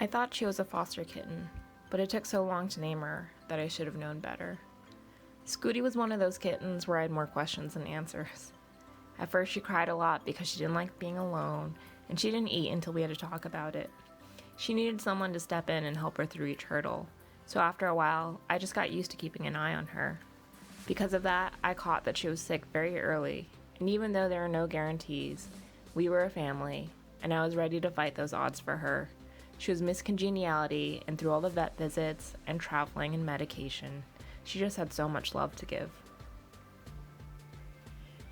I thought she was a foster kitten, but it took so long to name her that I should have known better. Scooty was one of those kittens where I had more questions than answers. At first she cried a lot because she didn't like being alone, and she didn't eat until we had to talk about it. She needed someone to step in and help her through each hurdle, so after a while, I just got used to keeping an eye on her. Because of that, I caught that she was sick very early, and even though there are no guarantees, we were a family, and I was ready to fight those odds for her. She was Miss Congeniality, and through all the vet visits and traveling and medication, she just had so much love to give.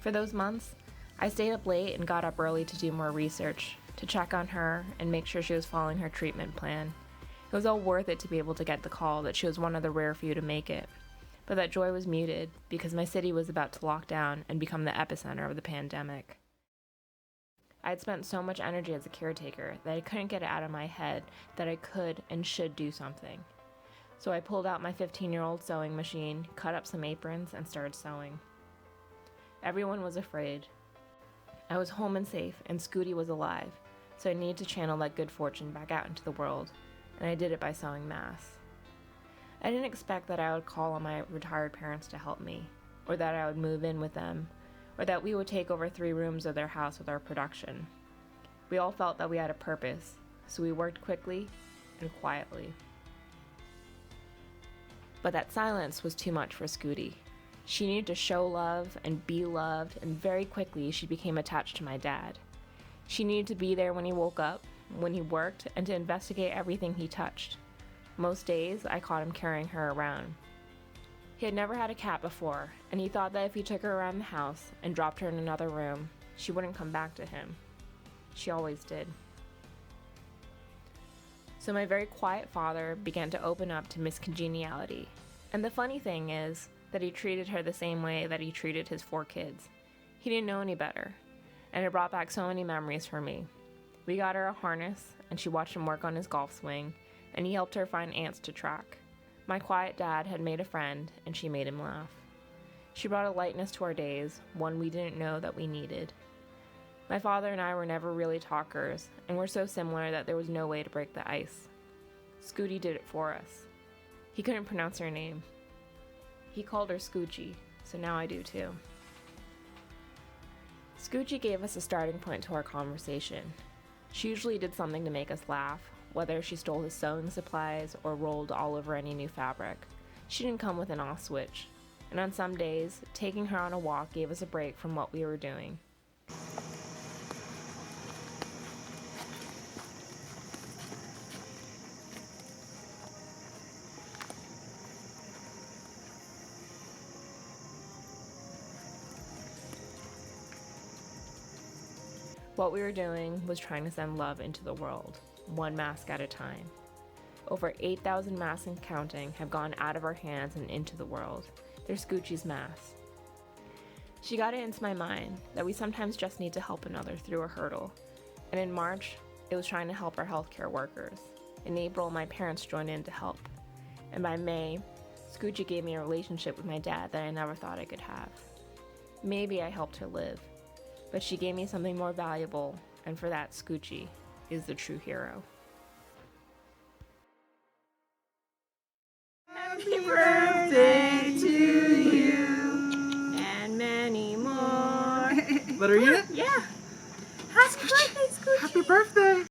For those months, I stayed up late and got up early to do more research, to check on her and make sure she was following her treatment plan. It was all worth it to be able to get the call that she was one of the rare few to make it. But that joy was muted because my city was about to lock down and become the epicenter of the pandemic. I had spent so much energy as a caretaker that I couldn't get it out of my head that I could and should do something. So I pulled out my 15-year-old sewing machine, cut up some aprons, and started sewing. Everyone was afraid. I was home and safe, and Scooty was alive, so I needed to channel that good fortune back out into the world, and I did it by sewing masks. I didn't expect that I would call on my retired parents to help me, or that I would move in with them, or that we would take over 3 rooms of their house with our production. We all felt that we had a purpose, so we worked quickly and quietly. But that silence was too much for Scooty. She needed to show love and be loved, and very quickly she became attached to my dad. She needed to be there when he woke up, when he worked, and to investigate everything he touched. Most days, I caught him carrying her around. He had never had a cat before, and he thought that if he took her around the house and dropped her in another room, she wouldn't come back to him. She always did. So my very quiet father began to open up to Miss Congeniality. And the funny thing is that he treated her the same way that he treated his 4 kids. He didn't know any better, and it brought back so many memories for me. We got her a harness, and she watched him work on his golf swing, and he helped her find ants to track. My quiet dad had made a friend, and she made him laugh. She brought a lightness to our days, one we didn't know that we needed. My father and I were never really talkers, and we're so similar that there was no way to break the ice. Scooty did it for us. He couldn't pronounce her name. He called her Scoochie, so now I do too. Scoochie gave us a starting point to our conversation. She usually did something to make us laugh, whether she stole his sewing supplies or rolled all over any new fabric. She didn't come with an off switch, and on some days, taking her on a walk gave us a break from what we were doing. What we were doing was trying to send love into the world, one mask at a time. Over 8,000 masks and counting have gone out of our hands and into the world. They're Scoochie's masks. She got it into my mind that we sometimes just need to help another through a hurdle. And in March, it was trying to help our healthcare workers. In April, my parents joined in to help. And by May, Scoochie gave me a relationship with my dad that I never thought I could have. Maybe I helped her live. But she gave me something more valuable, and for that, Scoochie is the true hero. Happy birthday to you, and many more. Let her eat it? Yeah. Happy birthday, Scoochie. Happy birthday!